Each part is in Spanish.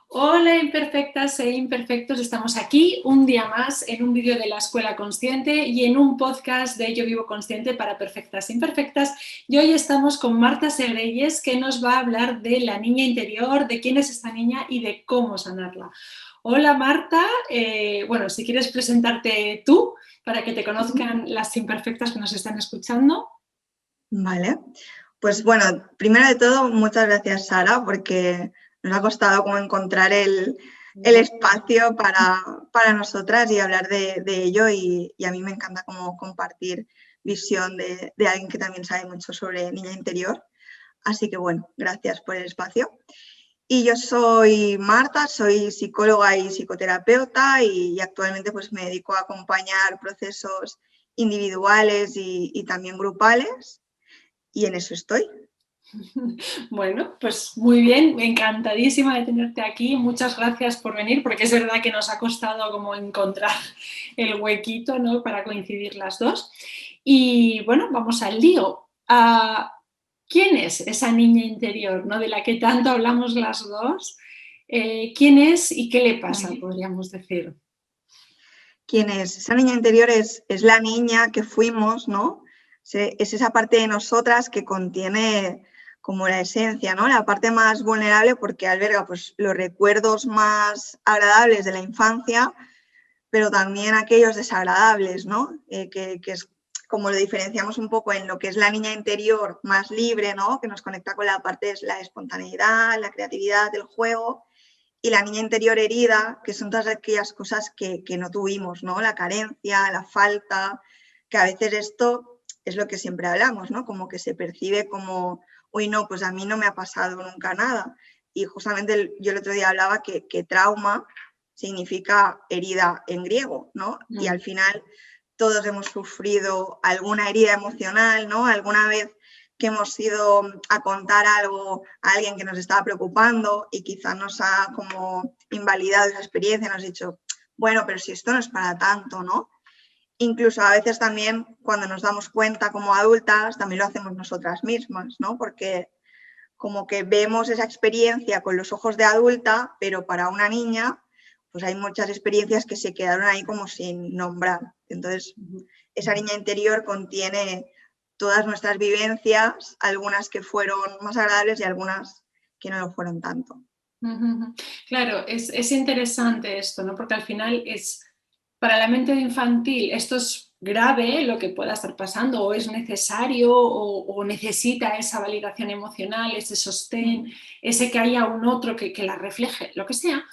Hola imperfectas e imperfectos, estamos aquí un día más en un vídeo de la Escuela Consciente y en un podcast de Yo Vivo Consciente para perfectas e imperfectas, y hoy estamos con Marta Segreyes, que nos va a hablar de la niña interior, de quién es esta niña y de cómo sanarla. Hola Marta, bueno, si quieres presentarte tú para que te conozcan las imperfectas que nos están escuchando. Vale, pues bueno, primero de todo, muchas gracias Sara, porque nos ha costado como encontrar el espacio para nosotras y hablar de ello, y a mí me encanta como compartir visión de alguien que también sabe mucho sobre niña interior. Así que bueno, gracias por el espacio. Y yo soy Marta, soy psicóloga y psicoterapeuta y actualmente pues me dedico a acompañar procesos individuales y también grupales. Y en eso estoy. Bueno, pues muy bien, encantadísima de tenerte aquí. Muchas gracias por venir, porque es verdad que nos ha costado como encontrar el huequito, ¿no?, para coincidir las dos. Y bueno, vamos al lío. ¿Quién es esa niña interior, ¿no?, de la que tanto hablamos las dos? ¿Quién es y qué le pasa, podríamos decir? ¿Quién es? Esa niña interior es la niña que fuimos, ¿no? Es esa parte de nosotras que contiene como la esencia, ¿no? La parte más vulnerable, porque alberga pues, los recuerdos más agradables de la infancia, pero también aquellos desagradables, ¿no? Que es como lo diferenciamos un poco en lo que es la niña interior más libre, ¿no? Que nos conecta con la parte de la espontaneidad, la creatividad, el juego, y la niña interior herida, que son todas aquellas cosas que no tuvimos, ¿no? La carencia, la falta, que a veces esto es lo que siempre hablamos, ¿no? Como que se percibe como, uy, no, pues a mí no me ha pasado nunca nada. Y justamente yo el otro día hablaba que trauma significa herida en griego, ¿no? Y al final todos hemos sufrido alguna herida emocional, ¿no? Alguna vez que hemos ido a contar algo a alguien que nos estaba preocupando y quizás nos ha como invalidado esa experiencia, nos ha dicho, bueno, pero si esto no es para tanto, ¿no? Incluso a veces también cuando nos damos cuenta como adultas, también lo hacemos nosotras mismas, ¿no? Porque como que vemos esa experiencia con los ojos de adulta, pero para una niña, pues hay muchas experiencias que se quedaron ahí como sin nombrar. Entonces, esa niña interior contiene todas nuestras vivencias, algunas que fueron más agradables y algunas que no lo fueron tanto. Claro, es interesante esto, ¿no? Porque al final es, para la mente infantil, esto es grave lo que pueda estar pasando, o es necesario, o necesita esa validación emocional, ese sostén, ese que haya un otro que la refleje, lo que sea.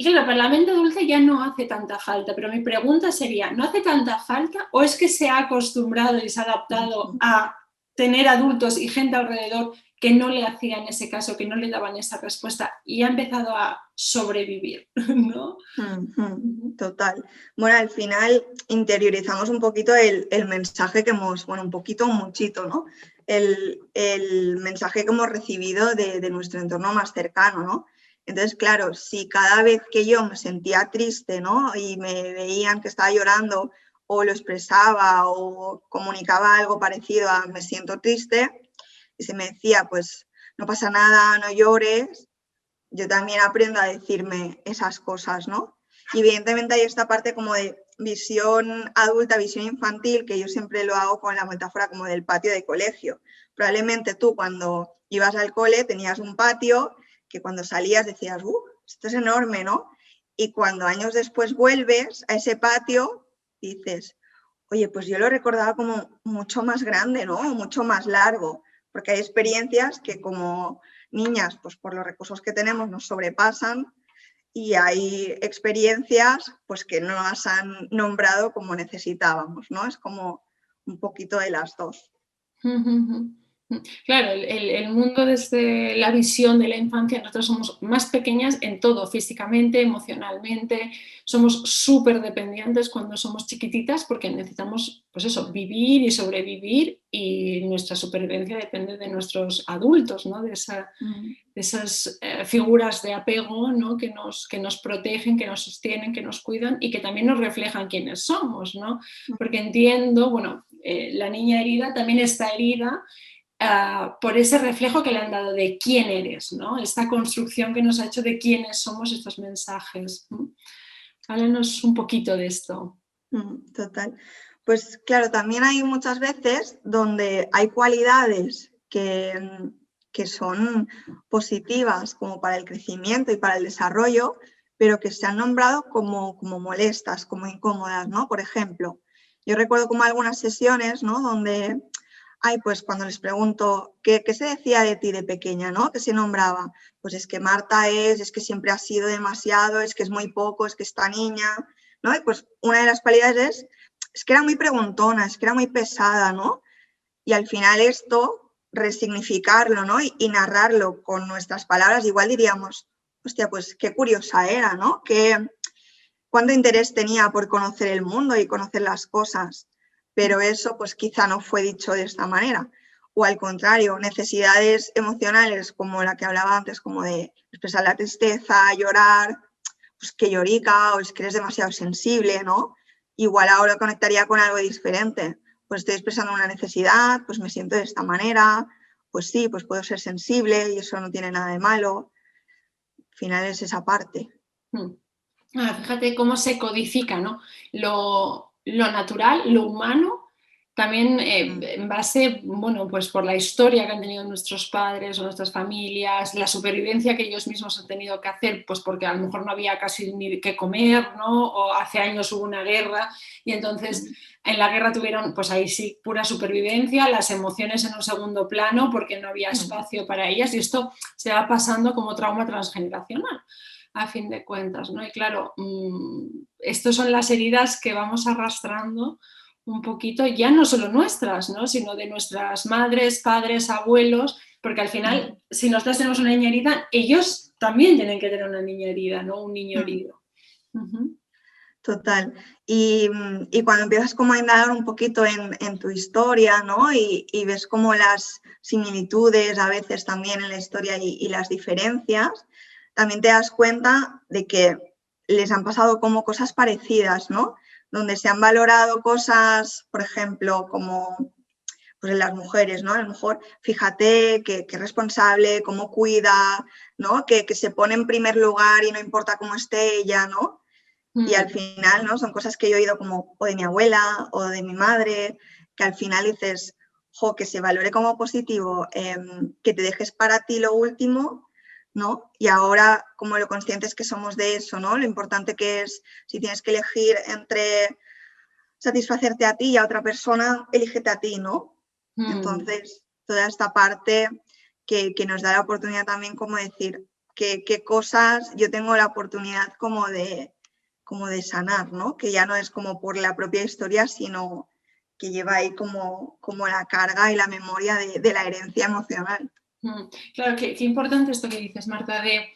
Y claro, para la mente adulta ya no hace tanta falta, pero mi pregunta sería, ¿no hace tanta falta o es que se ha acostumbrado y se ha adaptado a tener adultos y gente alrededor que no le hacían ese caso, que no le daban esa respuesta y ha empezado a sobrevivir, ¿no? Total. Bueno, al final interiorizamos un poquito el mensaje que hemos, bueno, un poquito, un muchito, ¿no? El mensaje que hemos recibido de nuestro entorno más cercano, ¿no? Entonces, claro, si cada vez que yo me sentía triste, ¿no? Y me veían que estaba llorando o lo expresaba o comunicaba algo parecido a me siento triste y se me decía, pues no pasa nada, no llores, yo también aprendo a decirme esas cosas, ¿no? Y evidentemente hay esta parte como de visión adulta, visión infantil, que yo siempre lo hago con la metáfora como del patio de colegio. Probablemente tú cuando ibas al cole tenías un patio que cuando salías decías, esto es enorme, ¿no? Y cuando años después vuelves a ese patio, dices, oye, pues yo lo recordaba como mucho más grande, ¿no? Mucho más largo, porque hay experiencias que como niñas, pues por los recursos que tenemos, nos sobrepasan, y hay experiencias pues que no las han nombrado como necesitábamos, ¿no? Es como un poquito de las dos. Claro, el mundo desde la visión de la infancia, nosotros somos más pequeñas en todo, físicamente, emocionalmente, somos súper dependientes cuando somos chiquititas porque necesitamos, pues eso, vivir y sobrevivir, y nuestra supervivencia depende de nuestros adultos, ¿no? De esas figuras de apego, ¿no? que nos protegen, que nos sostienen, que nos cuidan y que también nos reflejan quiénes somos, ¿no? Porque entiendo, bueno, la niña herida también está herida por ese reflejo que le han dado de quién eres, ¿no? Esta construcción que nos ha hecho de quiénes somos estos mensajes. Háblanos un poquito de esto. Total. Pues claro, también hay muchas veces donde hay cualidades que son positivas como para el crecimiento y para el desarrollo, pero que se han nombrado como molestas, como incómodas, ¿no? Por ejemplo, yo recuerdo como algunas sesiones, ¿no? Donde, pues cuando les pregunto, ¿qué se decía de ti de pequeña, ¿no? ¿Qué se nombraba? Pues es que Marta es que siempre ha sido demasiado, es que es muy poco, es que esta niña, ¿no? Y pues una de las cualidades es que era muy preguntona, es que era muy pesada, ¿no? Y al final esto, resignificarlo, ¿no? Y narrarlo con nuestras palabras, igual diríamos, hostia, pues qué curiosa era, ¿no? Cuánto interés tenía por conocer el mundo y conocer las cosas. Pero eso, pues quizá no fue dicho de esta manera. O al contrario, necesidades emocionales como la que hablaba antes, como de expresar la tristeza, llorar, pues que llorica o es que eres demasiado sensible, ¿no? Igual ahora conectaría con algo diferente. Pues estoy expresando una necesidad, pues me siento de esta manera, pues sí, pues puedo ser sensible y eso no tiene nada de malo. Al final es esa parte. Fíjate cómo se codifica, ¿no? Lo natural, lo humano, también en base, bueno, pues por la historia que han tenido nuestros padres o nuestras familias, la supervivencia que ellos mismos han tenido que hacer, pues porque a lo mejor no había casi ni qué comer, ¿no? O hace años hubo una guerra y entonces en la guerra tuvieron, pues ahí sí, pura supervivencia, las emociones en un segundo plano porque no había espacio para ellas y esto se va pasando como trauma transgeneracional, a fin de cuentas, ¿no? Y claro, estas son las heridas que vamos arrastrando un poquito, ya no solo nuestras, ¿no? Sino de nuestras madres, padres, abuelos, porque al final, si nosotros tenemos una niña herida, ellos también tienen que tener una niña herida, ¿no? Un niño herido. Total. Y cuando empiezas como a indagar un poquito en tu historia, ¿no? Y ves como las similitudes a veces también en la historia y las diferencias, también te das cuenta de que les han pasado como cosas parecidas, ¿no? Donde se han valorado cosas, por ejemplo, como pues en las mujeres, ¿no? A lo mejor fíjate que responsable, cómo cuida, ¿no? Que se pone en primer lugar y no importa cómo esté ella, ¿no? Y al final, ¿no? Son cosas que yo he oído como o de mi abuela o de mi madre, que al final dices, jo, que se valore como positivo, que te dejes para ti lo último, ¿no? Y ahora, como lo conscientes que somos de eso, ¿no? Lo importante que es, si tienes que elegir entre satisfacerte a ti y a otra persona, elígete a ti, ¿no? Entonces, toda esta parte que nos da la oportunidad también como decir qué cosas yo tengo la oportunidad como de sanar, ¿no? Que ya no es como por la propia historia, sino que lleva ahí como la carga y la memoria de la herencia emocional. Claro, qué importante esto que dices, Marta, de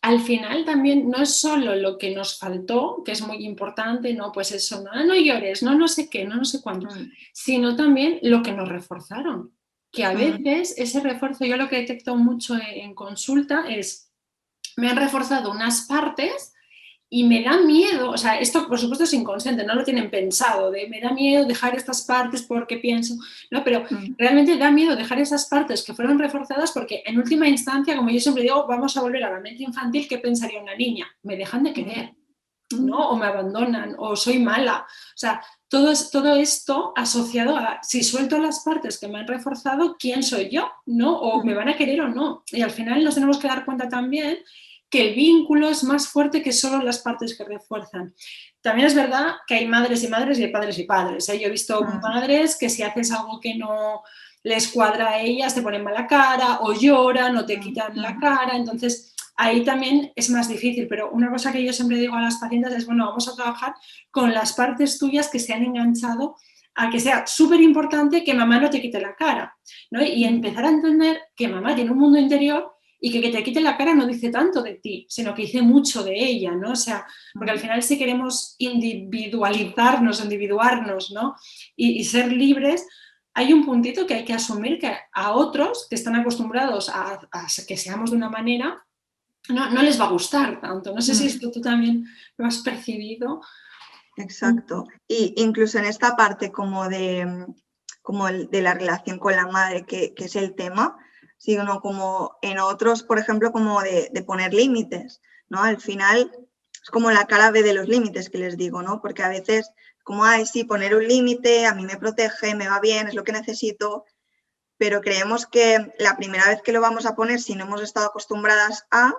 al final también no es solo lo que nos faltó, que es muy importante, no, pues eso, no llores, no sé qué, no sé cuánto, sino también lo que nos reforzaron. Que a veces ese refuerzo, yo lo que detecto mucho en consulta es, me han reforzado unas partes y me da miedo, o sea, esto por supuesto es inconsciente, no lo tienen pensado, me da miedo dejar estas partes porque pienso, no, pero realmente da miedo dejar esas partes que fueron reforzadas porque en última instancia, como yo siempre digo, vamos a volver a la mente infantil, ¿qué pensaría una niña? Me dejan de querer, ¿no? O me abandonan, o soy mala, o sea, todo esto asociado a si suelto las partes que me han reforzado, ¿quién soy yo? ¿No? O me van a querer o no. Y al final nos tenemos que dar cuenta también que el vínculo es más fuerte que solo las partes que refuerzan. También es verdad que hay madres y madres y hay padres y padres. Yo he visto madres que si haces algo que no les cuadra a ellas te ponen mala cara o lloran o te quitan la cara, entonces ahí también es más difícil, pero una cosa que yo siempre digo a las pacientes es, bueno, vamos a trabajar con las partes tuyas que se han enganchado a que sea súper importante que mamá no te quite la cara, ¿no? Y empezar a entender que mamá tiene un mundo interior y que te quite la cara no dice tanto de ti, sino que dice mucho de ella, ¿no? O sea, porque al final si queremos individualizarnos, ¿no? Y ser libres, hay un puntito que hay que asumir que a otros que están acostumbrados a que seamos de una manera, no les va a gustar tanto. No sé si esto tú también lo has percibido. Exacto. Y incluso en esta parte como de como el de la relación con la madre, que es el tema, sino como en otros, por ejemplo, como de poner límites, ¿no? Al final es como la cara B de los límites que les digo, ¿no? Porque a veces, como, ay, sí, poner un límite, a mí me protege, me va bien, es lo que necesito, pero creemos que la primera vez que lo vamos a poner, si no hemos estado acostumbradas a,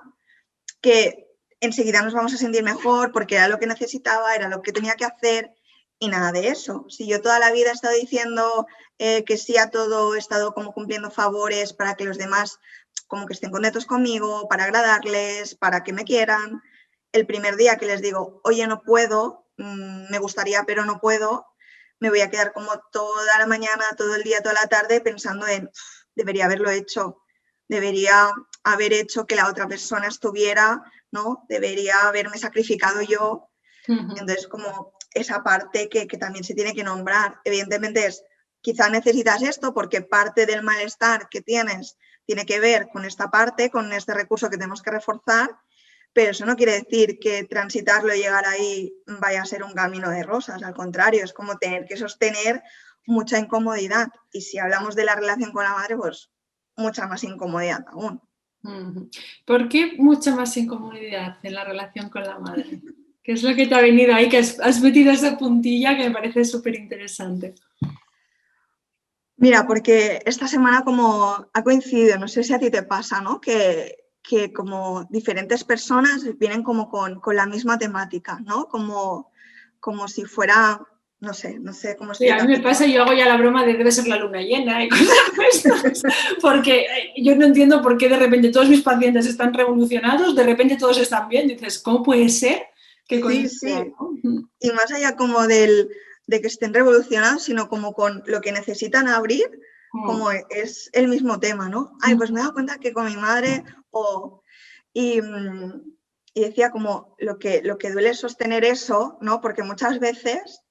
que enseguida nos vamos a sentir mejor porque era lo que necesitaba, era lo que tenía que hacer y nada de eso. Si yo toda la vida he estado diciendo que sí a todo, he estado como cumpliendo favores para que los demás como que estén contentos conmigo, para agradarles, para que me quieran, el primer día que les digo, oye, no puedo, me gustaría pero no puedo, me voy a quedar como toda la mañana, todo el día, toda la tarde pensando en, debería haberlo hecho, debería haber hecho que la otra persona estuviera, ¿no? Debería haberme sacrificado yo. Entonces, como esa parte que también se tiene que nombrar. Evidentemente es, quizá necesitas esto porque parte del malestar que tienes tiene que ver con esta parte, con este recurso que tenemos que reforzar, pero eso no quiere decir que transitarlo y llegar ahí vaya a ser un camino de rosas, al contrario, es como tener que sostener mucha incomodidad. Y si hablamos de la relación con la madre, pues mucha más incomodidad aún. ¿Por qué mucha más incomodidad en la relación con la madre? ¿Qué es lo que te ha venido ahí? Que has metido esa puntilla que me parece súper interesante. Mira, porque esta semana como ha coincidido, no sé si a ti te pasa, ¿no? Que como diferentes personas vienen como con la misma temática, ¿no? Como si fuera, no sé cómo Sí, a mí me explicarte. pasa, yo hago ya la broma de debe ser la luna llena y cosas de estas, porque yo no entiendo por qué de repente todos mis pacientes están revolucionados, de repente todos están bien, dices, ¿cómo puede ser que Sí, coincida, sí. ¿no? Y más allá como de que estén revolucionados, sino como con lo que necesitan abrir, como es el mismo tema, ¿no? Ay, pues me he dado cuenta que con mi madre y decía como lo que duele es sostener eso, ¿no? Porque muchas veces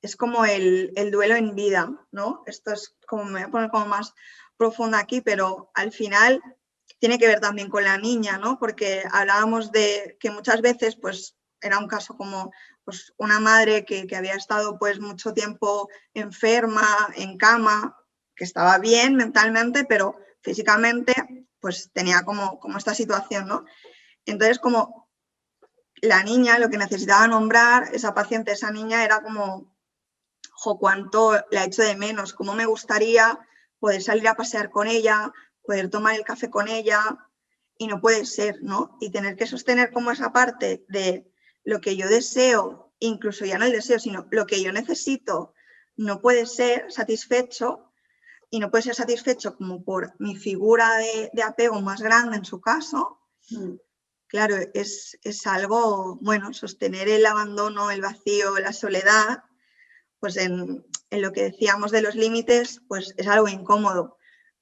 es como el duelo en vida, ¿no? Esto es como, me voy a poner como más profunda aquí, pero al final tiene que ver también con la niña, ¿no? Porque hablábamos de que muchas veces, pues, era un caso como pues, una madre que había estado pues mucho tiempo enferma, en cama, que estaba bien mentalmente, pero físicamente pues tenía como esta situación, ¿no? Entonces, como la niña, lo que necesitaba nombrar, esa paciente, esa niña, era como, jo, cuánto la echo de menos, cómo me gustaría poder salir a pasear con ella, poder tomar el café con ella, y no puede ser, ¿no? Y tener que sostener como esa parte de lo que yo deseo, incluso ya no el deseo, sino lo que yo necesito, no puede ser satisfecho, y no puede ser satisfecho como por mi figura de apego más grande en su caso. Claro, es algo, bueno, sostener el abandono, el vacío, la soledad, pues en lo que decíamos de los límites, pues es algo incómodo,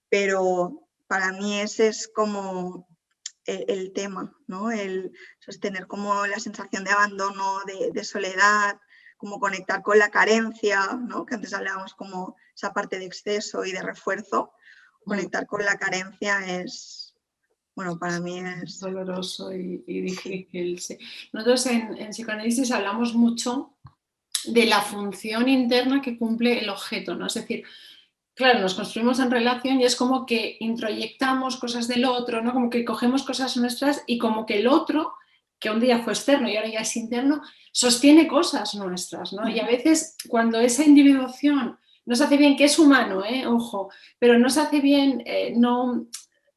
pero para mí ese es como el tema, ¿no? El sostener como la sensación de abandono, de soledad, como conectar con la carencia, ¿no? Que antes hablábamos como esa parte de exceso y de refuerzo. Conectar con la carencia es, bueno, para mí es doloroso y difícil. Sí. Nosotros en psicoanálisis hablamos mucho de la función interna que cumple el objeto, ¿no? Es decir, claro, nos construimos en relación y es como que introyectamos cosas del otro, ¿no? Como que cogemos cosas nuestras y como que el otro, que un día fue externo y ahora ya es interno, sostiene cosas nuestras, ¿no? Y a veces cuando esa individuación no se hace bien, que es humano, ojo, pero no se hace bien, no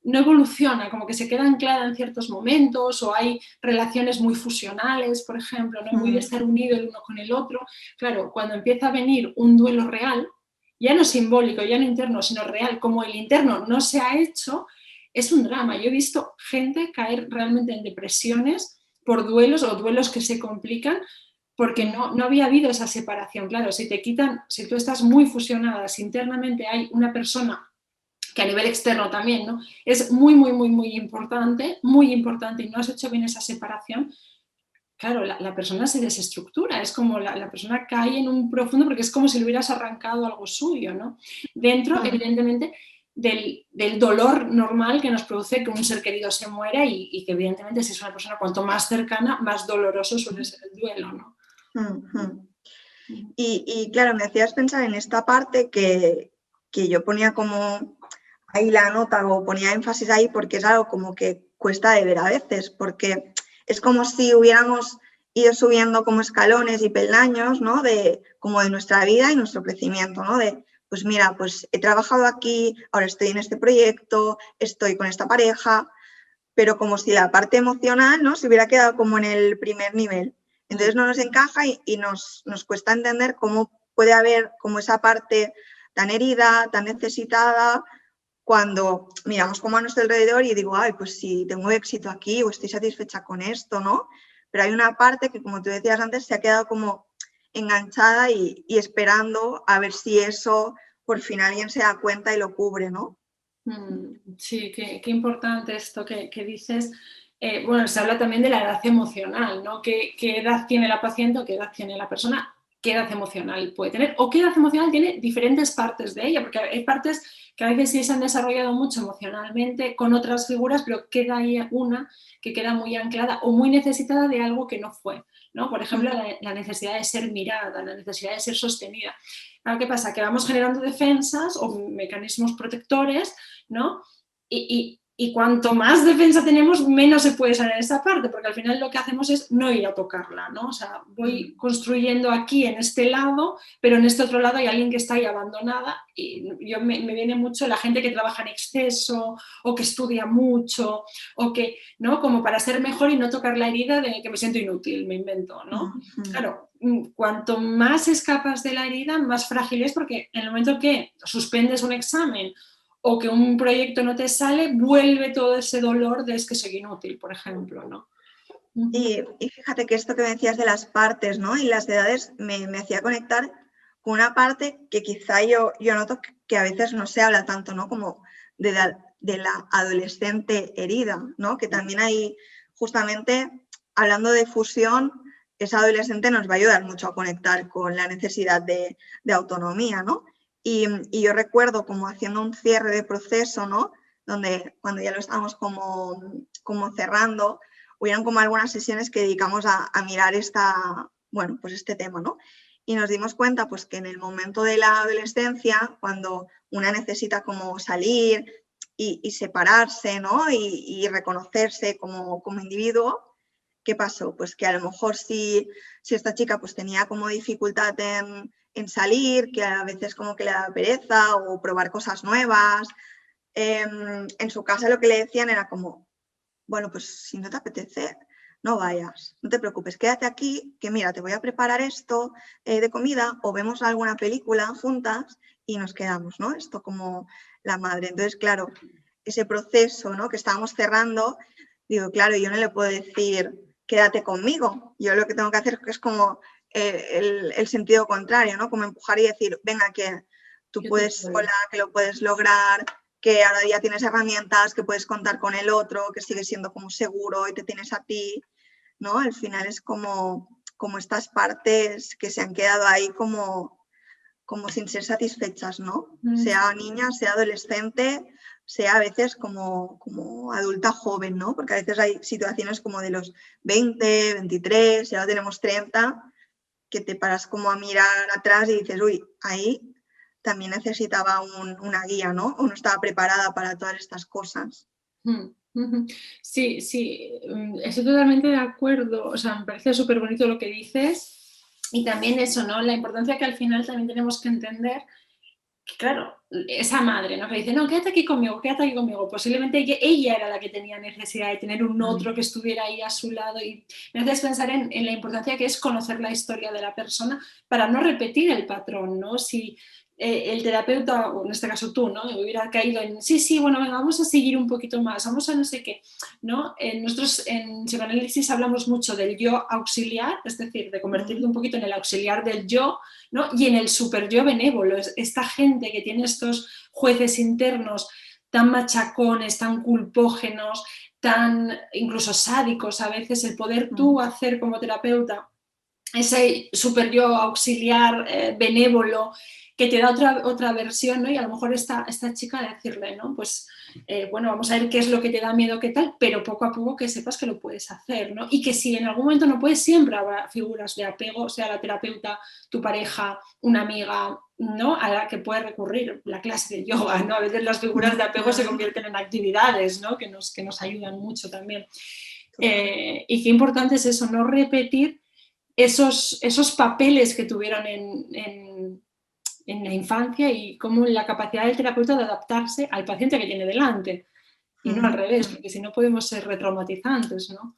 evoluciona, como que se queda anclada en ciertos momentos o hay relaciones muy fusionales, por ejemplo, ¿no? Muy de estar unido el uno con el otro. Claro, cuando empieza a venir un duelo real, ya no simbólico, ya no interno, sino real, como el interno no se ha hecho, es un drama. Yo he visto gente caer realmente en depresiones por duelos o duelos que se complican porque no había habido esa separación. Claro, si te quitan, si tú estás muy fusionada, si internamente hay una persona que a nivel externo también, ¿no? Es muy, muy, muy, muy importante y no has hecho bien esa separación, claro, la persona se desestructura, es como la persona cae en un profundo porque es como si le hubieras arrancado algo suyo, ¿no? Dentro, evidentemente, del dolor normal que nos produce que un ser querido se muera y que evidentemente si es una persona cuanto más cercana, más doloroso suele ser el duelo, ¿no? Y claro, me hacías pensar en esta parte que que yo ponía como ahí la nota o ponía énfasis ahí porque es algo como que cuesta de ver a veces, porque es como si hubiéramos ido subiendo como escalones y peldaños, ¿no? Como de nuestra vida y nuestro crecimiento, ¿no? Pues mira, pues he trabajado aquí, ahora estoy en este proyecto, estoy con esta pareja, pero como si la parte emocional, ¿no? Se hubiera quedado como en el primer nivel. Entonces no nos encaja y nos cuesta entender cómo puede haber como esa parte tan herida, tan necesitada, cuando miramos como a nuestro alrededor y digo, ay, pues si tengo éxito aquí o estoy satisfecha con esto, ¿no? Pero hay una parte que, como tú decías antes, se ha quedado como enganchada y esperando a ver si eso por fin alguien se da cuenta y lo cubre, ¿no? Sí, qué importante esto que dices. Bueno, se habla también de la edad emocional, ¿no? ¿Qué edad tiene la paciente o qué edad tiene la persona? ¿Qué edad emocional puede tener? ¿O qué edad emocional tiene diferentes partes de ella? Porque hay partes que a veces sí se han desarrollado mucho emocionalmente con otras figuras, pero queda ahí una que queda muy anclada o muy necesitada de algo que no fue, ¿no? Por ejemplo, la necesidad de ser mirada, la necesidad de ser sostenida. Ahora, ¿qué pasa? Que vamos generando defensas o mecanismos protectores, ¿no? Y cuanto más defensa tenemos, menos se puede salir esa parte, porque al final lo que hacemos es no ir a tocarla, ¿no? O sea, voy construyendo aquí en este lado, pero en este otro lado hay alguien que está ahí abandonada y me viene mucho la gente que trabaja en exceso o que estudia mucho o que, ¿no? Como para ser mejor y no tocar la herida de que me siento inútil, me invento, ¿no? Claro, cuanto más escapas de la herida, más frágil es porque en el momento que suspendes un examen o que un proyecto no te sale, vuelve todo ese dolor de es que soy inútil, por ejemplo, ¿no? Y fíjate que esto que me decías de las partes, ¿no? Y las edades me hacía conectar con una parte que quizá yo noto que a veces no se habla tanto, ¿no? Como de la adolescente herida, ¿no? Que también hay, justamente, hablando de fusión, esa adolescente nos va a ayudar mucho a conectar con la necesidad de autonomía, ¿no? Y yo recuerdo como haciendo un cierre de proceso, ¿no? Donde cuando ya lo estábamos como cerrando, hubieron como algunas sesiones que dedicamos a mirar pues este tema, ¿no? Y nos dimos cuenta pues, que en el momento de la adolescencia, cuando una necesita como salir y separarse, ¿no? Y reconocerse como individuo, ¿qué pasó? Pues que a lo mejor si esta chica pues, tenía como dificultad en salir, que a veces como que le daba pereza o probar cosas nuevas, en su casa lo que le decían era como, bueno, pues si no te apetece, no vayas, no te preocupes, quédate aquí, que mira, te voy a preparar esto de comida o vemos alguna película juntas y nos quedamos, ¿no? Esto como la madre. Entonces, claro, ese proceso, ¿no? Que estábamos cerrando, digo, claro, yo no le puedo decir, quédate conmigo. Yo lo que tengo que hacer es como el sentido contrario, ¿no? Como empujar y decir, venga, que tú puedes sola, que lo puedes lograr, que ahora ya tienes herramientas, que puedes contar con el otro, que sigues siendo como seguro y te tienes a ti, ¿no? Al final es como estas partes que se han quedado ahí como sin ser satisfechas, ¿no? Sea niña, sea adolescente, sea a veces como adulta joven, ¿no? Porque a veces hay situaciones como de los 20, 23, ya tenemos 30, que te paras como a mirar atrás y dices, uy, ahí también necesitaba una guía, ¿no? O no estaba preparada para todas estas cosas. Sí, estoy totalmente de acuerdo. O sea, me parece súper bonito lo que dices y también eso, ¿no? La importancia que al final también tenemos que entender que, claro, esa madre, ¿no? Que dice, no, quédate aquí conmigo, posiblemente ella era la que tenía necesidad de tener un otro que estuviera ahí a su lado y me haces pensar en la importancia que es conocer la historia de la persona para no repetir el patrón, ¿no? Si el terapeuta, o en este caso tú, ¿no? Hubiera caído en, sí, bueno, venga, vamos a seguir un poquito más, vamos a no sé qué, ¿no? Nosotros en psicoanálisis hablamos mucho del yo auxiliar, es decir, de convertirte un poquito en el auxiliar del yo, ¿no? Y en el super yo benévolo, esta gente que tiene estos jueces internos tan machacones, tan culpógenos, tan incluso sádicos a veces, el poder tú hacer como terapeuta ese super yo auxiliar, benévolo, que te da otra versión, ¿no? Y a lo mejor esta chica decirle, ¿no? Pues, bueno, vamos a ver qué es lo que te da miedo, qué tal, pero poco a poco que sepas que lo puedes hacer, ¿no? Y que si en algún momento no puedes, siempre habrá figuras de apego, sea la terapeuta, tu pareja, una amiga, ¿no? A la que puedes recurrir, la clase de yoga, ¿no? A veces las figuras de apego se convierten en actividades, ¿no? Que nos ayudan mucho también. Y qué importante es eso, no repetir esos papeles que tuvieron en la infancia y cómo la capacidad del terapeuta de adaptarse al paciente que tiene delante y no al revés, porque si no podemos ser retraumatizantes, ¿no?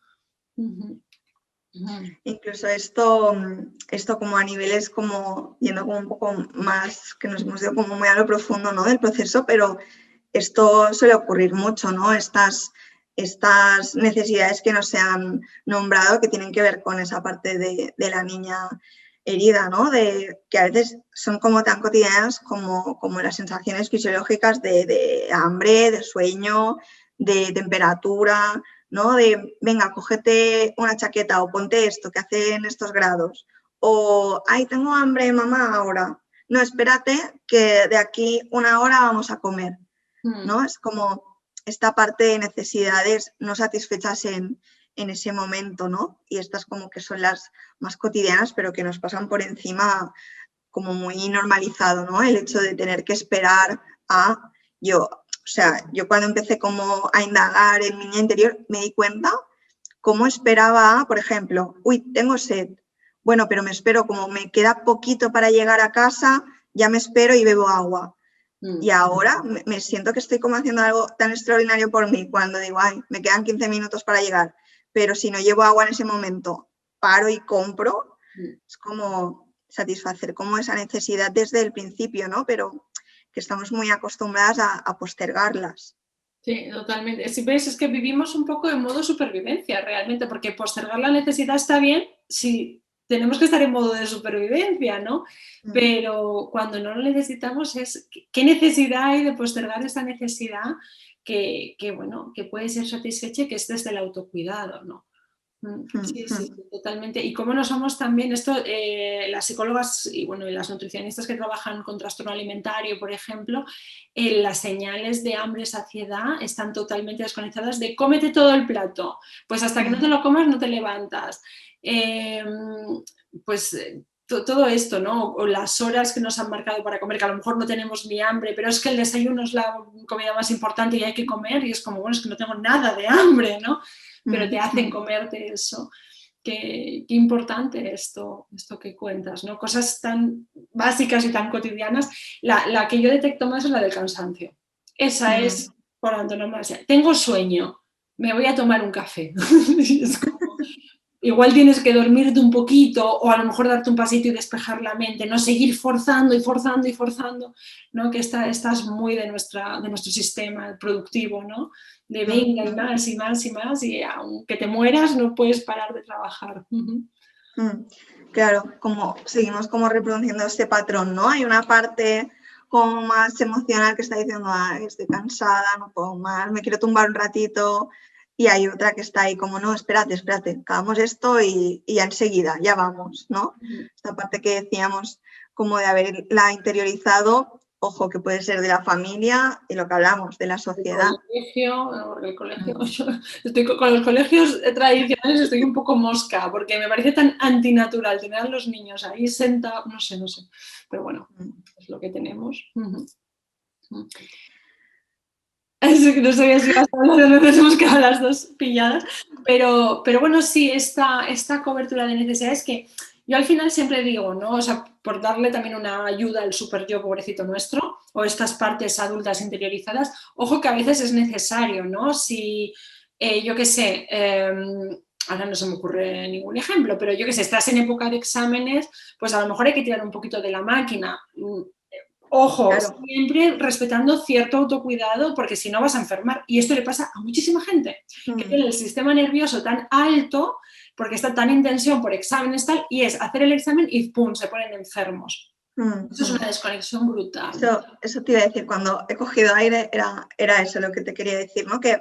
Incluso esto como a niveles como yendo como un poco más, que nos hemos ido como muy a lo profundo, ¿no? Del proceso, pero esto suele ocurrir mucho, ¿no? Estas necesidades que no se han nombrado que tienen que ver con esa parte de la niña herida, ¿no? Que a veces son como tan cotidianas como las sensaciones fisiológicas de hambre, de sueño, de temperatura, ¿no? De, venga, cógete una chaqueta o ponte esto que hace en estos grados. O, ay, tengo hambre, mamá, ahora. No, espérate que de aquí una hora vamos a comer, ¿no? Es como esta parte de necesidades no satisfechas en ese momento, ¿no? Y estas como que son las más cotidianas, pero que nos pasan por encima como muy normalizado, ¿no? El hecho de tener que esperar a yo. O sea, yo cuando empecé como a indagar en mi niña interior me di cuenta cómo esperaba, por ejemplo, uy, tengo sed. Bueno, pero me espero, como me queda poquito para llegar a casa, ya me espero y bebo agua. Y ahora me siento que estoy como haciendo algo tan extraordinario por mí cuando digo, ay, me quedan 15 minutos para llegar, pero si no llevo agua en ese momento, paro y compro, es como satisfacer como esa necesidad desde el principio, ¿no? Pero que estamos muy acostumbradas a postergarlas. Sí, totalmente. Si ves, es que vivimos un poco en modo supervivencia realmente, porque postergar la necesidad está bien si tenemos que estar en modo de supervivencia, ¿no? Pero cuando no lo necesitamos es qué necesidad hay de postergar esta necesidad bueno, que puede ser satisfecha y que es desde el autocuidado, ¿no? Sí, sí, sí, totalmente. Y cómo no somos también esto, las psicólogas y bueno, y las nutricionistas que trabajan con trastorno alimentario, por ejemplo, las señales de hambre, saciedad están totalmente desconectadas de cómete todo el plato. Pues hasta que no te lo comas no te levantas. Pues todo esto, ¿no? O las horas que nos han marcado para comer, que a lo mejor no tenemos ni hambre, pero es que el desayuno es la comida más importante y hay que comer, y es como, bueno, es que no tengo nada de hambre, ¿no? Pero te hacen comerte eso. Qué importante esto que cuentas, ¿no? Cosas tan básicas y tan cotidianas. La que yo detecto más es la del cansancio. Esa es por antonomasia. Tengo sueño, me voy a tomar un café. Es como, igual tienes que dormirte un poquito o a lo mejor darte un pasito y despejar la mente, no seguir forzando y forzando y forzando, ¿no? Que estás muy de nuestro sistema productivo, ¿no? De venga y más y más y más y aunque te mueras no puedes parar de trabajar. Claro, como seguimos como reproduciendo este patrón, ¿no? Hay una parte como más emocional que está diciendo, ay, estoy cansada, no puedo más, me quiero tumbar un ratito, y hay otra que está ahí como, no, espérate, acabamos esto y ya enseguida, ya vamos, ¿no? Esta parte que decíamos como de haberla interiorizado, ojo, que puede ser de la familia y lo que hablamos, de la sociedad. El colegio, yo estoy con los colegios tradicionales estoy un poco mosca, porque me parece tan antinatural tener a los niños ahí sentados, no sé, pero bueno, es lo que tenemos. Así que no sabía si vas a hablar, nos hemos quedado las dos pilladas, pero bueno, sí, esta cobertura de necesidades que yo al final siempre digo, ¿no? O sea, por darle también una ayuda al super yo pobrecito nuestro, o estas partes adultas interiorizadas, ojo que a veces es necesario, ¿no? Si, yo qué sé, ahora no se me ocurre ningún ejemplo, pero yo qué sé, estás en época de exámenes, pues a lo mejor hay que tirar un poquito de la máquina. Ojo, claro, siempre respetando cierto autocuidado, porque si no vas a enfermar. Y esto le pasa a muchísima gente, que tiene el sistema nervioso tan alto, porque está tan en tensión por exámenes tal, y es hacer el examen y ¡pum!, se ponen enfermos. Eso es una desconexión brutal. Eso te iba a decir, cuando he cogido aire era eso lo que te quería decir, ¿no? Que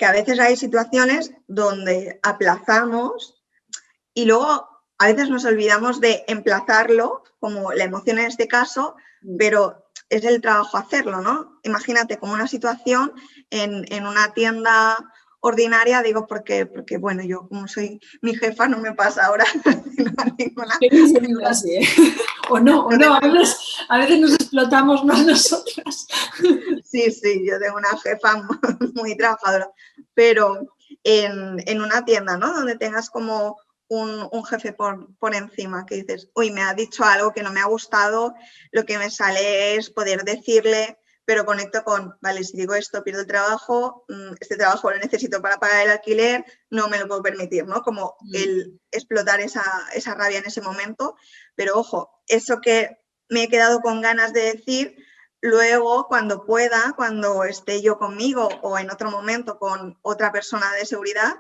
a veces hay situaciones donde aplazamos y luego a veces nos olvidamos de emplazarlo, como la emoción en este caso, pero es el trabajo hacerlo, ¿no? Imagínate como una situación en una tienda ordinaria, digo, porque bueno, yo como soy mi jefa no me pasa ahora ninguna. Así, ¿eh? O no, a veces nos explotamos más nosotras. Sí, yo tengo una jefa muy trabajadora, pero en una tienda, ¿no? Donde tengas como un jefe por encima, que dices, uy, me ha dicho algo que no me ha gustado, lo que me sale es poder decirle, pero conecto con, vale, si digo esto pierdo el trabajo, este trabajo lo necesito para pagar el alquiler, no me lo puedo permitir, ¿no? Como el explotar esa rabia en ese momento, pero ojo, eso que me he quedado con ganas de decir, luego cuando pueda, cuando esté yo conmigo o en otro momento con otra persona de seguridad,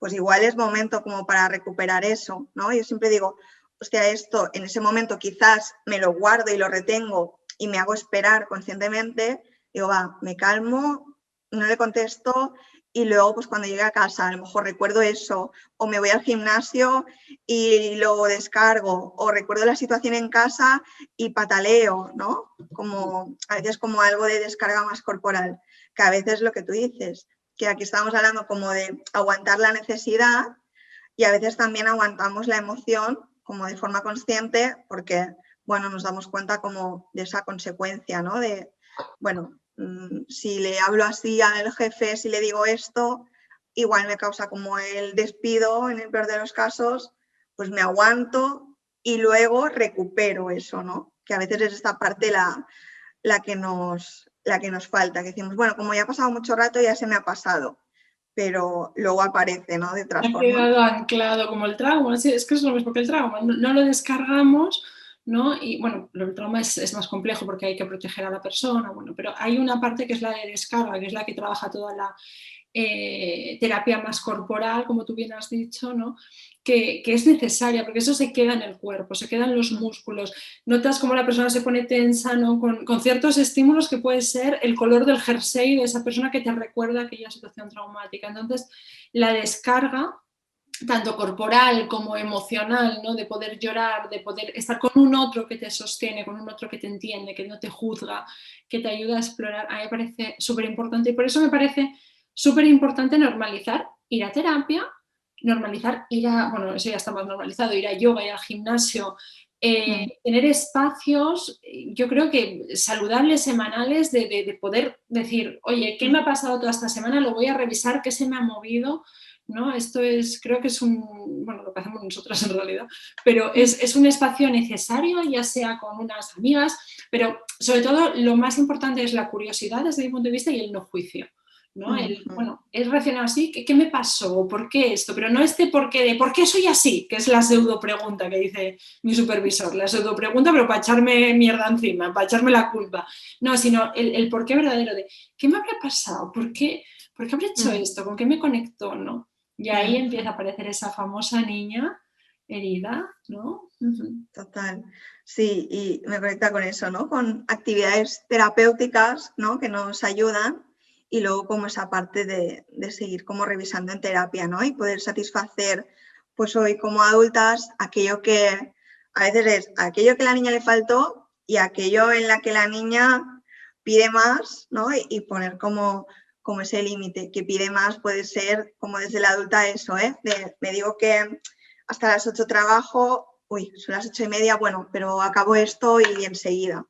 pues igual es momento como para recuperar eso, ¿no? Yo siempre digo, hostia, esto en ese momento quizás me lo guardo y lo retengo y me hago esperar conscientemente, digo, va, me calmo, no le contesto y luego pues cuando llegue a casa a lo mejor recuerdo eso o me voy al gimnasio y lo descargo o recuerdo la situación en casa y pataleo, ¿no? Como a veces como algo de descarga más corporal, que a veces lo que tú dices, que aquí estamos hablando como de aguantar la necesidad y a veces también aguantamos la emoción como de forma consciente porque, bueno, nos damos cuenta como de esa consecuencia, ¿no? De, bueno, si le hablo así al jefe, si le digo esto, igual me causa como el despido en el peor de los casos, pues me aguanto y luego recupero eso, ¿no? Que a veces es esta parte la que nos falta, que decimos, bueno, como ya ha pasado mucho rato, ya se me ha pasado, pero luego aparece, ¿no? De otras formas. Ha quedado anclado como el trauma, sí, es que es lo mismo que el trauma, no lo descargamos, ¿no? Y bueno, el trauma es más complejo porque hay que proteger a la persona, bueno, pero hay una parte que es la de descarga, que es la que trabaja toda la terapia más corporal, como tú bien has dicho, ¿no? Que es necesaria, porque eso se queda en el cuerpo, se queda en los músculos. Notas cómo la persona se pone tensa, ¿no? Con ciertos estímulos que puede ser el color del jersey de esa persona que te recuerda aquella situación traumática. Entonces, la descarga, tanto corporal como emocional, ¿no? De poder llorar, de poder estar con un otro que te sostiene, con un otro que te entiende, que no te juzga, que te ayuda a explorar, a mí me parece súper importante. Y por eso me parece súper importante normalizar ir a terapia, normalizar ir a, bueno, eso ya está más normalizado, ir a yoga, ir al gimnasio, tener espacios, yo creo que saludables, semanales, de poder decir, oye, ¿qué me ha pasado toda esta semana? Lo voy a revisar, ¿qué se me ha movido? ¿No? Esto es, creo que es bueno, lo que hacemos nosotras en realidad, pero es un espacio necesario, ya sea con unas amigas, pero sobre todo lo más importante es la curiosidad desde mi punto de vista y el no juicio. ¿No? Bueno, es racional así, ¿qué me pasó? ¿Por qué esto? Pero no este por qué de ¿por qué soy así? Que es la pseudo pregunta que dice mi supervisor, la pseudo pregunta, pero para echarme mierda encima, para echarme la culpa. No, sino el por qué verdadero de ¿qué me habrá pasado? ¿Por qué habré hecho esto? ¿Con qué me conectó? ¿No? Y ahí empieza a aparecer esa famosa niña herida, ¿no? Total, sí, y me conecta con eso, ¿no? Con actividades terapéuticas, ¿no? Que nos ayudan y luego como esa parte de seguir como revisando en terapia, ¿no? Y poder satisfacer, pues hoy como adultas, aquello que a veces es aquello que a la niña le faltó y aquello en la que la niña pide más, ¿no? Y poner como ese límite, que pide más puede ser como desde la adulta eso, ¿eh? Me digo que hasta las 8 trabajo, son las 8:30, bueno, pero acabo esto y enseguida,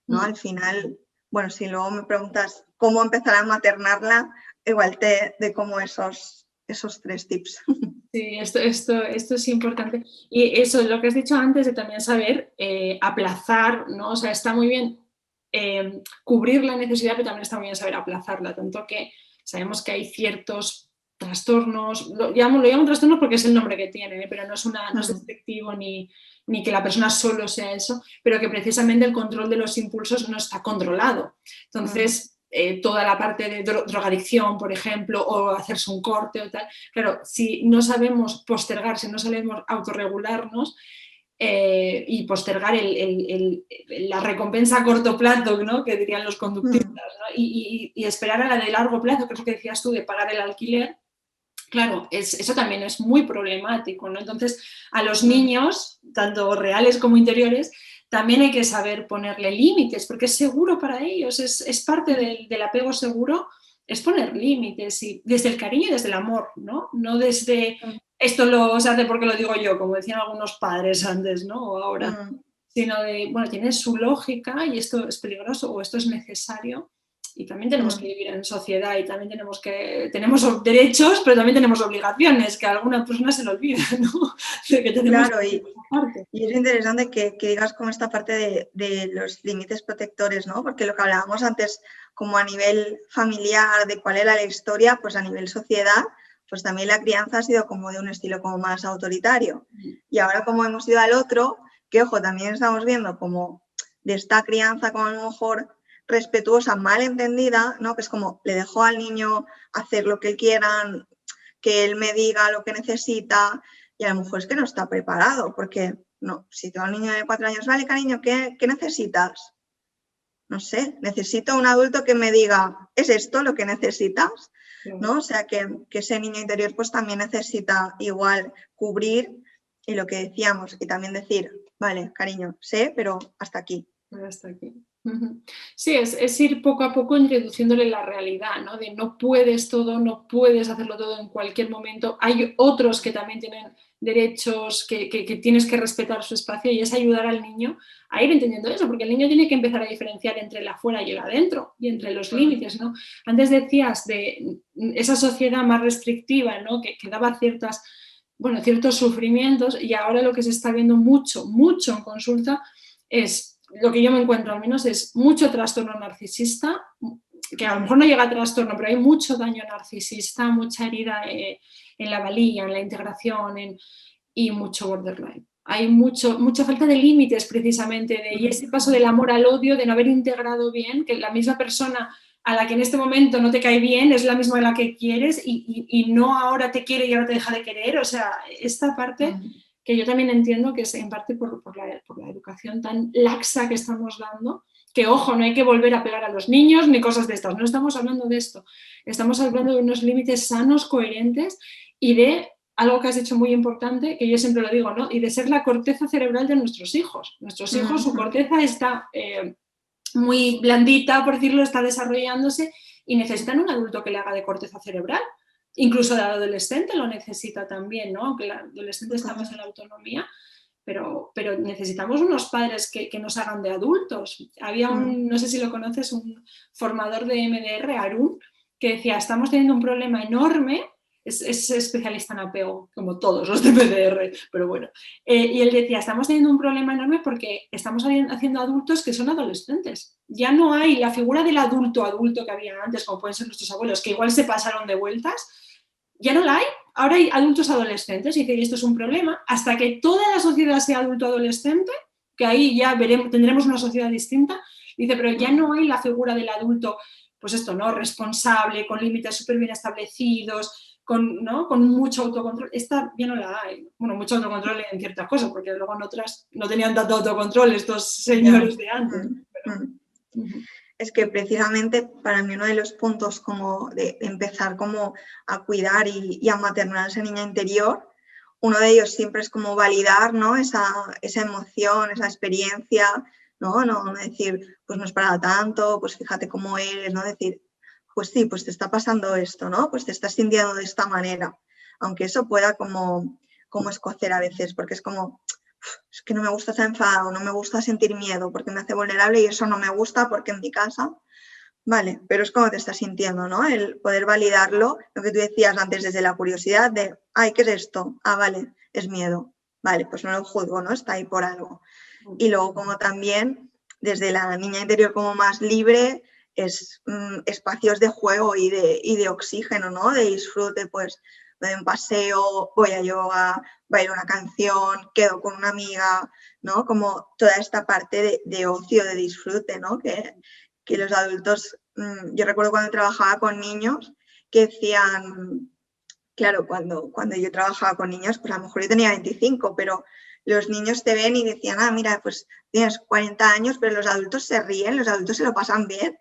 ¿no? Al final, bueno, si luego me preguntas cómo empezar a maternarla, igual te de como esos 3 tips. Sí, esto es importante. Y eso, lo que has dicho antes de también saber aplazar, ¿no? O sea, está muy bien cubrir la necesidad, pero también está muy bien saber aplazarla, tanto que sabemos que hay ciertos trastornos, lo llamo trastornos porque es el nombre que tiene, pero no es despectivo ni que la persona solo sea eso, pero que precisamente el control de los impulsos no está controlado. Entonces, toda la parte de drogadicción, por ejemplo, o hacerse un corte o tal, claro, si no sabemos postergar, si no sabemos autorregularnos, y postergar la recompensa a corto plazo, ¿no? Que dirían los conductistas, ¿no? Y esperar a la de largo plazo, que es lo que decías tú, de pagar el alquiler, Claro, eso también es muy problemático, ¿no? Entonces, a los niños, tanto reales como interiores, también hay que saber ponerle límites, porque es seguro para ellos, es parte del apego seguro, es poner límites, y desde el cariño y desde el amor, ¿no? No desde esto lo se hace porque lo digo yo, como decían algunos padres antes, ¿no? O ahora, sino de, bueno, tiene su lógica y esto es peligroso o esto es necesario. Y también tenemos que vivir en sociedad y también tenemos derechos, pero también tenemos obligaciones, que a alguna persona se le olvida, ¿no? De que tenemos Claro, y es interesante que digas como esta parte de los límites protectores, ¿no? Porque lo que hablábamos antes, como a nivel familiar, de cuál era la historia, pues a nivel sociedad, pues también la crianza ha sido como de un estilo como más autoritario. Y ahora como hemos ido al otro, que ojo, también estamos viendo como de esta crianza como a lo mejor respetuosa, mal entendida, ¿no? Que es como le dejo al niño hacer lo que él quiera, que él me diga lo que necesita, y a lo mejor es que no está preparado, porque no, si tengo un niño de 4 años, vale, cariño, ¿qué necesitas? No sé, necesito un adulto que me diga, ¿es esto lo que necesitas? ¿No? O sea, que ese niño interior pues también necesita igual cubrir y lo que decíamos, y también decir, vale, cariño, sé, pero hasta aquí. Hasta aquí. Sí, es ir poco a poco introduciéndole la realidad, ¿no? De no puedes todo, no puedes hacerlo todo en cualquier momento. Hay otros que también tienen derechos, que tienes que respetar su espacio, y es ayudar al niño a ir entendiendo eso, porque el niño tiene que empezar a diferenciar entre el afuera y el adentro y entre los límites, ¿no? Antes decías de esa sociedad más restrictiva, ¿no? Que daba ciertos sufrimientos, y ahora lo que se está viendo mucho en consulta es lo que yo me encuentro al menos es mucho trastorno narcisista, que a lo mejor no llega a trastorno, pero hay mucho daño narcisista, mucha herida en la valía, en la integración y mucho borderline. Hay mucha falta de límites precisamente, y ese paso del amor al odio, de no haber integrado bien, que la misma persona a la que en este momento no te cae bien es la misma a la que quieres y no ahora te quiere y ahora te deja de querer. O sea, esta parte que yo también entiendo que es en parte por la educación tan laxa que estamos dando, que ojo, no hay que volver a pegar a los niños ni cosas de estas, no estamos hablando de esto, estamos hablando de unos límites sanos, coherentes y de algo que has dicho muy importante, que yo siempre lo digo, ¿no? Y de ser la corteza cerebral de nuestros hijos. Nuestros hijos, su corteza está muy blandita, por decirlo, está desarrollándose y necesitan un adulto que le haga de corteza cerebral. Incluso el adolescente lo necesita también, ¿no? Aunque el adolescente está más en la autonomía, pero necesitamos unos padres que nos hagan de adultos. Había no sé si lo conoces, un formador de MDR, Arun, que decía, estamos teniendo un problema enorme, es especialista en apego, como todos los de MDR, pero bueno. Y él decía, estamos teniendo un problema enorme porque estamos haciendo adultos que son adolescentes. Ya no hay la figura del adulto que había antes, como pueden ser nuestros abuelos, que igual se pasaron de vueltas. Ya no la hay. Ahora hay adultos adolescentes y esto es un problema. Hasta que toda la sociedad sea adulto-adolescente, que ahí ya tendremos una sociedad distinta, dice, pero ya no hay la figura del adulto, pues esto, ¿no? Responsable, con límites súper bien establecidos, con mucho autocontrol. Esta ya no la hay. Bueno, mucho autocontrol en ciertas cosas, porque luego en otras no tenían tanto autocontrol estos señores de antes. Pero, es que precisamente para mí uno de los puntos como de empezar como a cuidar y a maternar a esa niña interior, uno de ellos siempre es como validar, ¿no? esa emoción, esa experiencia, ¿no? No decir, pues no es para tanto, pues fíjate cómo eres, ¿no? Decir, pues sí, pues te está pasando esto, ¿no? Pues te estás sintiendo de esta manera, aunque eso pueda como escocer a veces, porque es como, es que no me gusta estar enfadado, no me gusta sentir miedo porque me hace vulnerable y eso no me gusta porque en mi casa, vale, pero es como te estás sintiendo, ¿no? El poder validarlo, lo que tú decías antes desde la curiosidad de, ay, ¿qué es esto? Ah, vale, es miedo. Vale, pues no lo juzgo, ¿no? Está ahí por algo. Y luego como también desde la niña interior como más libre es espacios de juego y de oxígeno, ¿no? De disfrute, pues doy un paseo, voy a yoga, bailo una canción, quedo con una amiga, ¿no? Como toda esta parte de ocio, de disfrute, ¿no? Que los adultos, yo recuerdo cuando trabajaba con niños que decían, claro, cuando yo trabajaba con niños, pues a lo mejor yo tenía 25, pero los niños te ven y decían, ah, mira, pues tienes 40 años, pero los adultos se ríen, los adultos se lo pasan bien.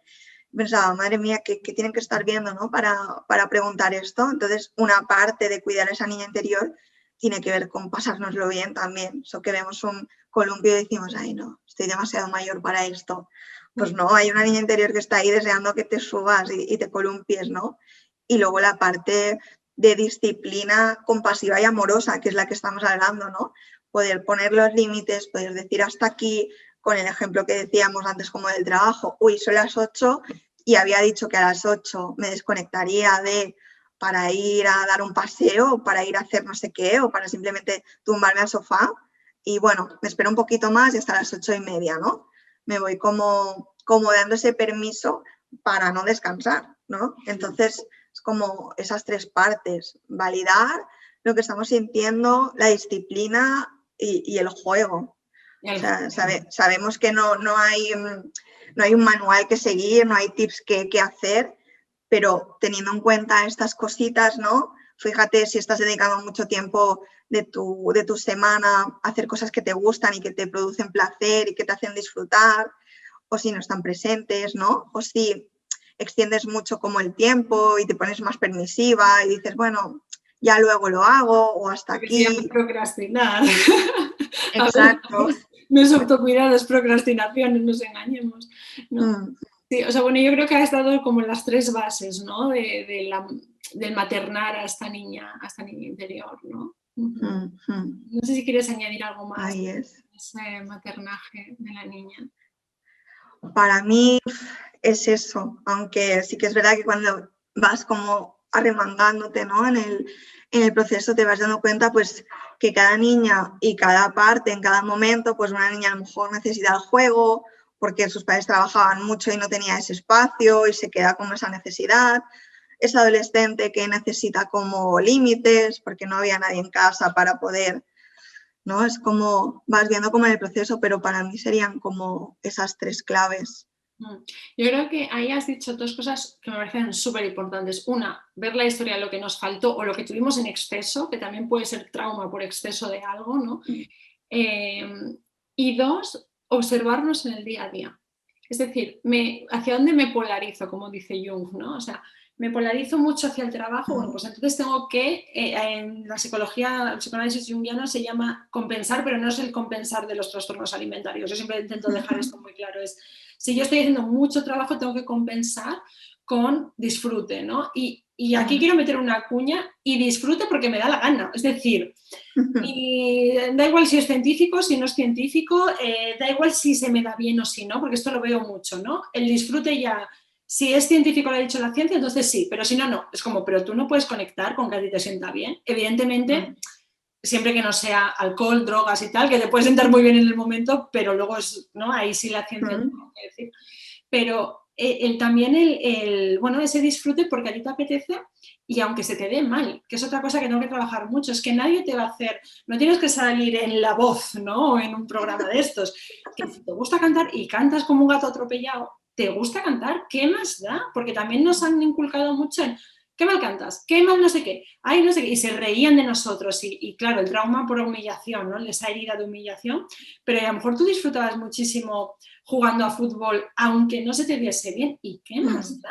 Pensaba, madre mía, ¿qué tienen que estar viendo, ¿no? Para preguntar esto. Entonces, una parte de cuidar a esa niña interior tiene que ver con pasárnoslo bien también. Eso que vemos un columpio y decimos, ay, no, estoy demasiado mayor para esto. Pues no, hay una niña interior que está ahí deseando que te subas y te columpies, ¿no? Y luego la parte de disciplina compasiva y amorosa, que es la que estamos hablando, ¿no? Poder poner los límites, poder decir hasta aquí, con el ejemplo que decíamos antes como del trabajo, uy, son las 8 y había dicho que a las 8 me desconectaría para ir a dar un paseo, para ir a hacer no sé qué, o para simplemente tumbarme al sofá. Y bueno, me espero un poquito más y hasta las 8:30, ¿no? Me voy como dando ese permiso para no descansar, ¿no? Entonces, es como esas tres partes, validar lo que estamos sintiendo, la disciplina y el juego. O sea, sabemos que no hay un manual que seguir, no hay tips que hacer, pero teniendo en cuenta estas cositas, ¿no? Fíjate si estás dedicando mucho tiempo de tu semana a hacer cosas que te gustan y que te producen placer y que te hacen disfrutar, o si no están presentes, ¿no? O si extiendes mucho como el tiempo y te pones más permisiva y dices, bueno, ya luego lo hago o hasta Porque se llama aquí. procrastinar. Exacto. No es autocuidado, es procrastinación, no nos engañemos, ¿no? Sí, o sea, bueno, yo creo que ha estado como en las tres bases, ¿no? Del maternar a esta niña interior, ¿no? No sé si quieres añadir algo más Ahí de es. ese maternaje de la niña. Para mí es eso, aunque sí que es verdad que cuando vas como arremangándote, ¿no? En el proceso te vas dando cuenta pues que cada niña y cada parte en cada momento, pues una niña a lo mejor necesita el juego porque sus padres trabajaban mucho y no tenía ese espacio y se queda con esa necesidad. Es adolescente que necesita como límites porque no había nadie en casa para poder, ¿no? Es como vas viendo como en el proceso, pero para mí serían como esas tres claves. Yo creo que ahí has dicho dos cosas que me parecen súper importantes. Una, ver la historia de lo que nos faltó o lo que tuvimos en exceso, que también puede ser trauma por exceso de algo, ¿no? Y dos, observarnos en el día a día. Es decir, hacia dónde me polarizo, como dice Jung, ¿no? O sea, me polarizo mucho hacia el trabajo, bueno, pues entonces tengo que, en la psicología, el psicoanálisis junguiano se llama compensar, pero no es el compensar de los trastornos alimentarios. Yo siempre intento dejar esto muy claro, es si yo estoy haciendo mucho trabajo, tengo que compensar con disfrute, ¿no? Y aquí quiero meter una cuña y disfrute porque me da la gana. Es decir, y da igual si es científico, si no es científico, da igual si se me da bien o si no, porque esto lo veo mucho, ¿no? El disfrute ya, si es científico, lo ha dicho la ciencia, entonces sí, pero si no, no. Es como, pero tú no puedes conectar con que a ti te sienta bien. Evidentemente, siempre que no sea alcohol, drogas y tal, que te puedes sentar muy bien en el momento, pero luego es, ¿no? Ahí sí la ciencia tiene que decir. Pero también bueno, ese disfrute porque a ti te apetece y aunque se te dé mal, que es otra cosa que tengo que trabajar mucho, es que nadie te va a hacer, no tienes que salir en La Voz, ¿no? O en un programa de estos, que si te gusta cantar y cantas como un gato atropellado, te gusta cantar, ¿qué más da? Porque también nos han inculcado mucho en qué mal cantas, qué mal no sé qué, ay no sé qué, y se reían de nosotros y claro, el trauma por humillación, ¿no? Esa herida de humillación, pero a lo mejor tú disfrutabas muchísimo jugando a fútbol, aunque no se te diese bien, ¿y qué más da?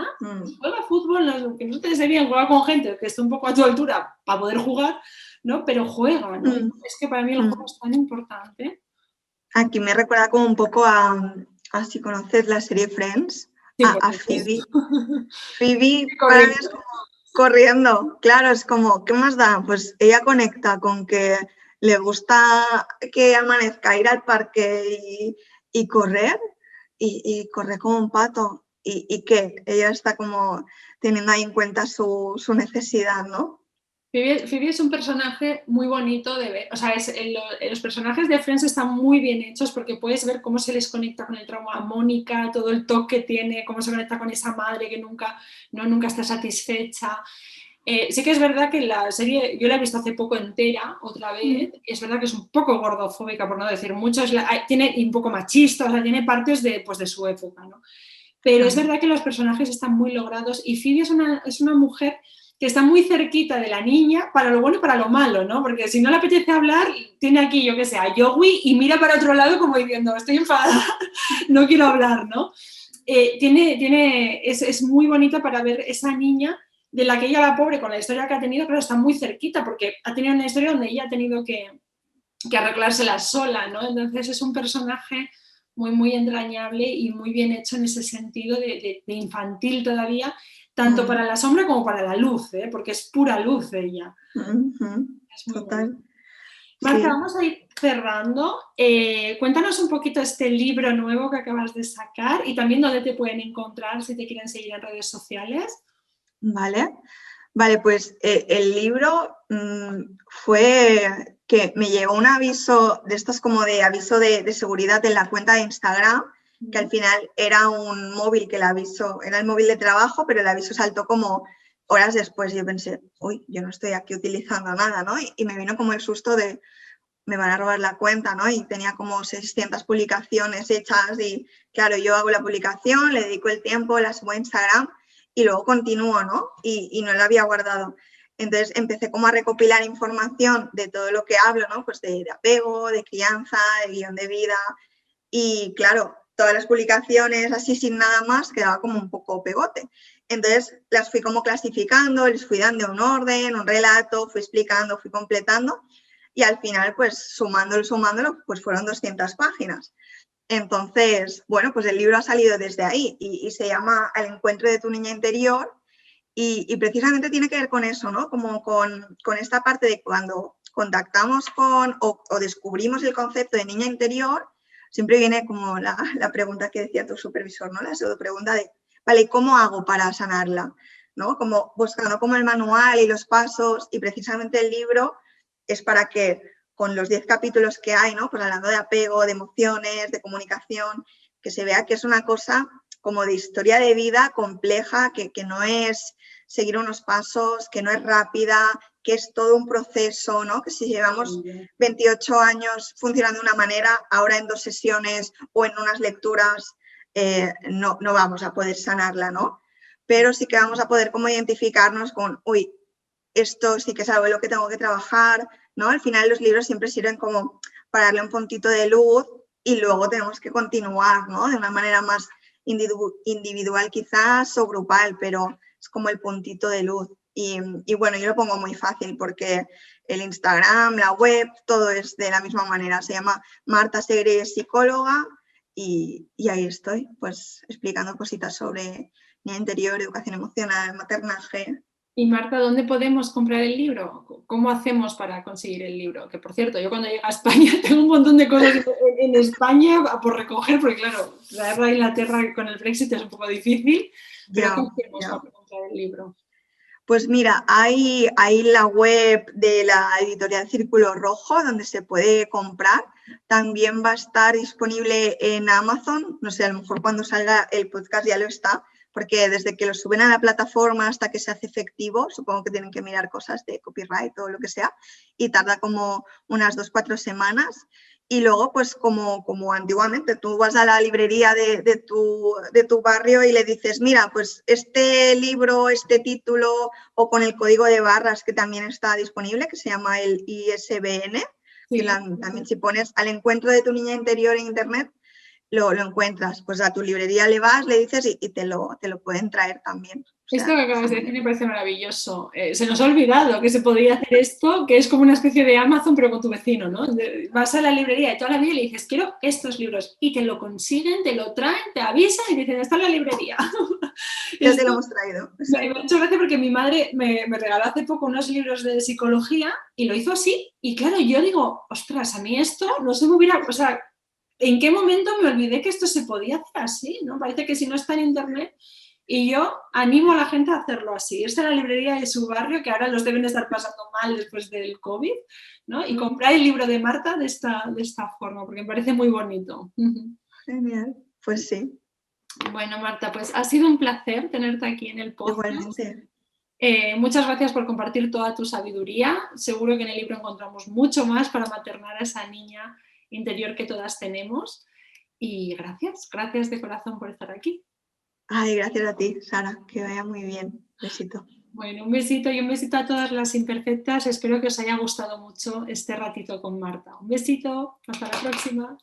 Juega a fútbol, aunque no se te diese bien, juega con gente que esté un poco a tu altura para poder jugar, ¿no? Pero juega, ¿no? Es que para mí el juego es tan importante. Aquí me recuerda como un poco a si conoces la serie Friends, a Phoebe. Phoebe para mí es como corriendo, claro, es como, ¿qué más da? Pues ella conecta con que le gusta que amanezca, ir al parque y correr, y corre como un pato. ¿Y qué? Ella está como teniendo ahí en cuenta su necesidad, ¿no? Phoebe es un personaje muy bonito de ver, o sea, los personajes de Friends están muy bien hechos porque puedes ver cómo se les conecta con el trauma a Mónica, todo el toque que tiene, cómo se conecta con esa madre que nunca está satisfecha. Sí que es verdad que la serie, yo la he visto hace poco entera, otra vez, y es verdad que es un poco gordofóbica, por no decir mucho, tiene un poco machista, o sea, tiene partes de su época, ¿no? Pero es verdad que los personajes están muy logrados y Phoebe es una mujer que está muy cerquita de la niña para lo bueno y para lo malo, ¿no? Porque si no le apetece hablar, tiene aquí, yo qué sé, a Joey y mira para otro lado como diciendo, estoy enfadada, no quiero hablar, ¿no? es muy bonita para ver esa niña de la que ella, la pobre, con la historia que ha tenido, pero está muy cerquita, porque ha tenido una historia donde ella ha tenido que arreglársela sola, ¿no? Entonces es un personaje muy, muy entrañable y muy bien hecho en ese sentido de infantil todavía, tanto para la sombra como para la luz, ¿eh? Porque es pura luz ella. Es muy Total. bueno. Marta, Sí. vamos a ir cerrando. Cuéntanos un poquito este libro nuevo que acabas de sacar y también dónde te pueden encontrar si te quieren seguir en redes sociales. Vale, pues el libro fue que me llegó un aviso de estos como de aviso de seguridad en la cuenta de Instagram, que al final era un móvil que el aviso, era el móvil de trabajo, pero el aviso saltó como horas después. Yo pensé, uy, yo no estoy aquí utilizando nada, ¿no? Y me vino como el susto de, me van a robar la cuenta, ¿no? Y tenía como 600 publicaciones hechas y claro, yo hago la publicación, le dedico el tiempo, la subo a Instagram y luego continúo, ¿no? Y no la había guardado. Entonces empecé como a recopilar información de todo lo que hablo, ¿no? Pues de apego, de crianza, de guión de vida y claro, todas las publicaciones así sin nada más quedaba como un poco pegote. Entonces las fui como clasificando, les fui dando un orden, un relato, fui explicando, fui completando y al final pues sumándolo, pues fueron 200 páginas. Entonces, bueno, pues el libro ha salido desde ahí y se llama Al encuentro de tu niña interior y precisamente tiene que ver con eso, ¿no? Como con esta parte de cuando contactamos con o descubrimos el concepto de niña interior, siempre viene como la pregunta que decía tu supervisor, ¿no? La pregunta de, vale, ¿cómo hago para sanarla? ¿No? Como buscando como el manual y los pasos y precisamente el libro es para que con los 10 capítulos que hay, ¿no? Pues hablando de apego, de emociones, de comunicación, que se vea que es una cosa como de historia de vida compleja, que no es seguir unos pasos, que no es rápida, que es todo un proceso, ¿no? Que si llevamos 28 años funcionando de una manera, ahora en 2 sesiones o en unas lecturas no vamos a poder sanarla, ¿no? Pero sí que vamos a poder como identificarnos con, uy, esto sí que es algo en lo que tengo que trabajar, ¿no? Al final los libros siempre sirven como para darle un puntito de luz y luego tenemos que continuar, ¿no? De una manera más individual quizás o grupal, pero es como el puntito de luz. Y bueno, yo lo pongo muy fácil porque el Instagram, la web, todo es de la misma manera. Se llama Marta Segre, psicóloga, y ahí estoy, pues explicando cositas sobre niña interior, educación emocional, maternaje. Y Marta, ¿dónde podemos comprar el libro? ¿Cómo hacemos para conseguir el libro? Que por cierto, yo cuando llegue a España tengo un montón de cosas en España por recoger, porque claro, traerlo a Inglaterra con el Brexit es un poco difícil, pero ¿qué hacemos para comprar el libro? Pues mira, hay la web de la editorial Círculo Rojo donde se puede comprar. También va a estar disponible en Amazon. No sé, a lo mejor cuando salga el podcast ya lo está, porque desde que lo suben a la plataforma hasta que se hace efectivo, supongo que tienen que mirar cosas de copyright o lo que sea, y tarda como unas 2-4 semanas. Y luego, pues como antiguamente, tú vas a la librería de tu barrio y le dices, mira, pues este libro, este título o con el código de barras que también está disponible, que se llama el ISBN, que también si pones al encuentro de tu niña interior en internet, lo encuentras. Pues a tu librería le vas, le dices y te lo pueden traer también. O sea, esto que acabas de decir me parece maravilloso. Se nos ha olvidado que se podría hacer esto, que es como una especie de Amazon, pero con tu vecino, ¿no? Vas a la librería de toda la vida y le dices, quiero estos libros, y te lo consiguen, te lo traen, te avisan y dicen, está en la librería. Ya te lo hemos traído. Me ha hecho gracia porque mi madre me regaló hace poco unos libros de psicología y lo hizo así. Y claro, yo digo, ostras, a mí esto no se me hubiera... O sea, ¿en qué momento me olvidé que esto se podía hacer así? ¿No? Parece que si no está en internet... Y yo animo a la gente a hacerlo así, irse a la librería de su barrio, que ahora los deben de estar pasando mal después del COVID, ¿no? Y comprar el libro de Marta de esta forma, porque me parece muy bonito. Genial, pues sí. Bueno, Marta, pues ha sido un placer tenerte aquí en el podcast. Igualmente. Muchas gracias por compartir toda tu sabiduría. Seguro que en el libro encontramos mucho más para maternar a esa niña interior que todas tenemos. Y gracias de corazón por estar aquí. Ay, gracias a ti, Sara, que vaya muy bien. Besito. Bueno, un besito y un besito a todas las imperfectas. Espero que os haya gustado mucho este ratito con Marta. Un besito, hasta la próxima.